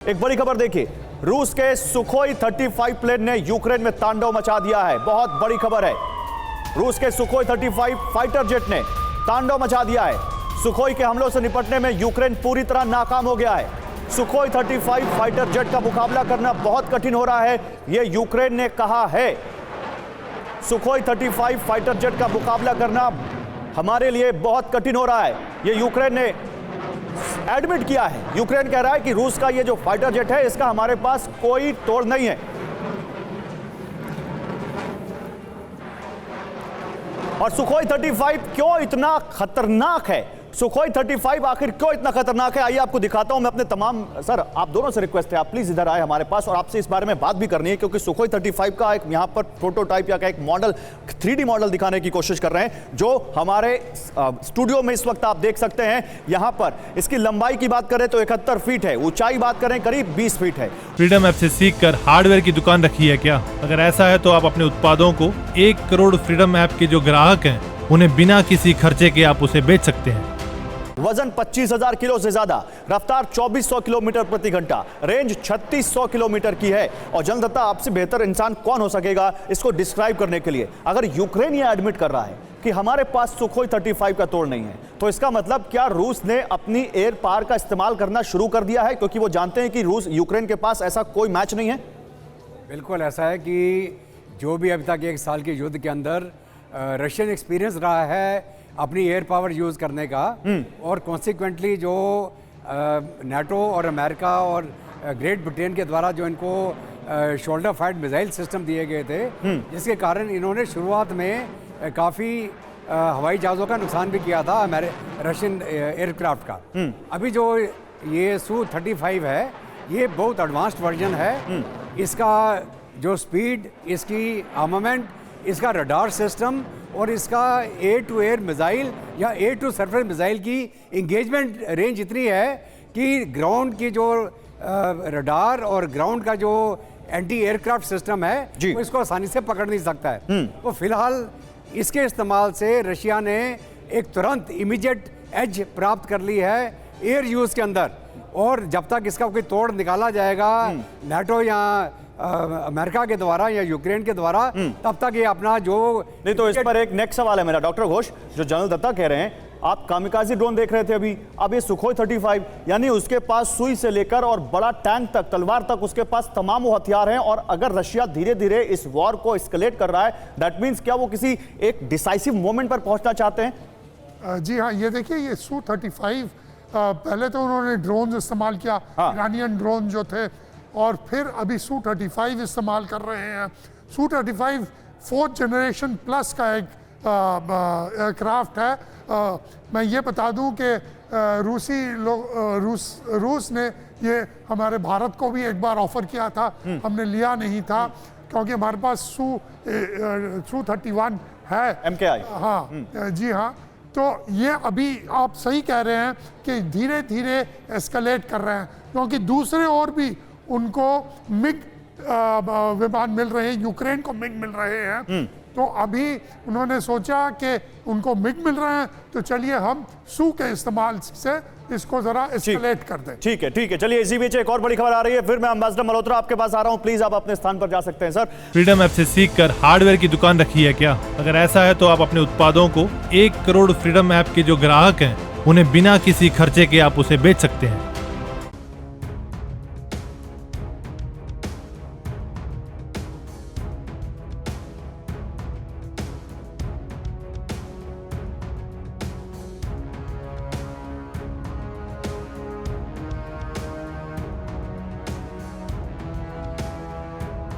एक बड़ी खबर देखिए, रूस के सुखोई 35 प्लेन ने यूक्रेन में तांडव मचा दिया है। बहुत बड़ी खबर है। रूस के सुखोई 35 फाइटर जेट ने तांडव मचा दिया है। सुखोई के हमलों से निपटने में यूक्रेन पूरी तरह नाकाम हो गया है। सुखोई 35 फाइटर जेट का मुकाबला करना बहुत कठिन हो रहा है, यह यूक्रेन ने कहा है। सुखोई 35 फाइटर जेट का मुकाबला करना हमारे लिए बहुत कठिन हो रहा है, यह यूक्रेन ने एडमिट किया है। यूक्रेन कह रहा है कि रूस का ये जो फाइटर जेट है, इसका हमारे पास कोई तोड़ नहीं है। और सुखोई 35 क्यों इतना खतरनाक है? सुखोई 35 आखिर क्यों इतना खतरनाक है? आइए आपको दिखाता हूं। मैं अपने तमाम सर, आप दोनों से रिक्वेस्ट है, आप प्लीज इधर आए हमारे पास और आपसे इस बारे में बात भी करनी है, क्योंकि सुखोई 35 का एक यहां पर प्रोटोटाइप या एक मॉडल 3D मॉडल दिखाने की कोशिश कर रहे हैं, जो हमारे स्टूडियो में इस वक्त आप देख सकते हैं। यहां पर इसकी लंबाई की बात करें तो 71 फीट है, ऊंचाई बात करें करीब 20 फीट है। फ्रीडम ऐप से सीखकर हार्डवेयर की दुकान रखी है क्या? अगर ऐसा है तो आप अपने उत्पादों को 1 करोड़ फ्रीडम ऐप के जो ग्राहक हैं उन्हें बिना किसी खर्चे के आप उसे बेच सकते हैं। वजन 25,000 किलो से ज्यादा, रफ्तार 2400 किलोमीटर प्रति घंटा, रेंज 3600 किलोमीटर की है। और जलदत्ता, आपसे बेहतर इंसान कौन हो सकेगा इसको डिस्क्राइब करने के लिए? अगर यूक्रेन ये एडमिट कर रहा है कि हमारे पास सुखोई 35 का तोड़ नहीं है, तो इसका मतलब क्या रूस ने अपनी एयर पावर का इस्तेमाल करना शुरू कर दिया है, क्योंकि वो जानते हैं कि रूस यूक्रेन के पास ऐसा कोई मैच नहीं है? बिल्कुल ऐसा है कि जो भी अभी तक 1 साल के युद्ध के अंदर रशियन एक्सपीरियंस रहा है अपनी एयर पावर यूज़ करने का, और कॉन्सिक्वेंटली जो नाटो और अमेरिका और ग्रेट ब्रिटेन के द्वारा जो इनको शोल्डर फाइट मिसाइल सिस्टम दिए गए थे, जिसके कारण इन्होंने शुरुआत में काफ़ी हवाई जहाज़ों का नुकसान भी किया था रशियन एयरक्राफ्ट का। अभी जो ये Su-35 है, ये बहुत एडवांस्ड वर्जन है। इसका जो स्पीड, इसकी आर्मामेंट, इसका रडार सिस्टम और इसका एयर टू एयर मिसाइल या एयर टू सरफेस मिसाइल की इंगेजमेंट रेंज इतनी है कि ग्राउंड की जो रडार और ग्राउंड का जो एंटी एयरक्राफ्ट सिस्टम है वो इसको आसानी से पकड़ नहीं सकता है। तो फिलहाल इसके इस्तेमाल से रशिया ने एक तुरंत इमीडिएट एज प्राप्त कर ली है एयर यूज़ के अंदर, और जब तक इसका कोई तोड़ निकाला जाएगा नाटो या अमेरिका के द्वारा या यूक्रेन के द्वारा, तब तक ये अपना जो नहीं। तो इस पर एक नेक्स्ट सवाल है मेरा, डॉक्टर घोष, जो जनरल दत्ता कह रहे हैं, आप कामिकाज़ी ड्रोन देख रहे थे अभी, अब ये सुखोई 35 यानी उसके पास सुई से लेकर और बड़ा टैंक तक, तलवार तक, उसके पास तमाम वो हथियार हैं। और अगर रशिया धीरे धीरे इस वॉर को एस्केलेट कर रहा है, दैट मीन्स क्या वो किसी एक डिसाइसिव मोमेंट पर पहुंचना चाहते हैं? जी हाँ, ये देखिए, ये Su-35 पहले तो उन्होंने ड्रोन इस्तेमाल किया, ईरानियन ड्रोन जो थे, और फिर अभी Su-35 इस्तेमाल कर रहे हैं। Su-35 4th जनरेशन प्लस का एक एयरक्राफ्ट है। मैं ये बता दूं कि रूस ने ये हमारे भारत को भी एक बार ऑफर किया था, हमने लिया नहीं था, क्योंकि हमारे पास Su-31 है, MKI। हाँ जी हाँ। तो ये अभी आप सही कह रहे हैं कि धीरे धीरे एस्केलेट कर रहे हैं, क्योंकि दूसरे और भी उनको मिग विमान मिल रहे हैं, यूक्रेन को मिग मिल रहे हैं। तो अभी उन्होंने सोचा कि उनको मिग मिल रहे हैं, तो चलिए हम सू के इस्तेमाल से इसको जरा एस्केलेट कर दें। ठीक है, ठीक है। चलिए, इसी बीच एक और बड़ी खबर आ रही है। फिर मैं एम्बेसडर मल्होत्रा आपके पास आ रहा हूं, प्लीज आप अपने स्थान पर जा सकते हैं सर। फ्रीडम ऐप से सीखकर हार्डवेयर की दुकान रखी है क्या? अगर ऐसा है तो आप अपने उत्पादों को 1 करोड़ फ्रीडम ऐप के जो ग्राहक हैं उन्हें बिना किसी खर्चे के आप उसे बेच सकते हैं।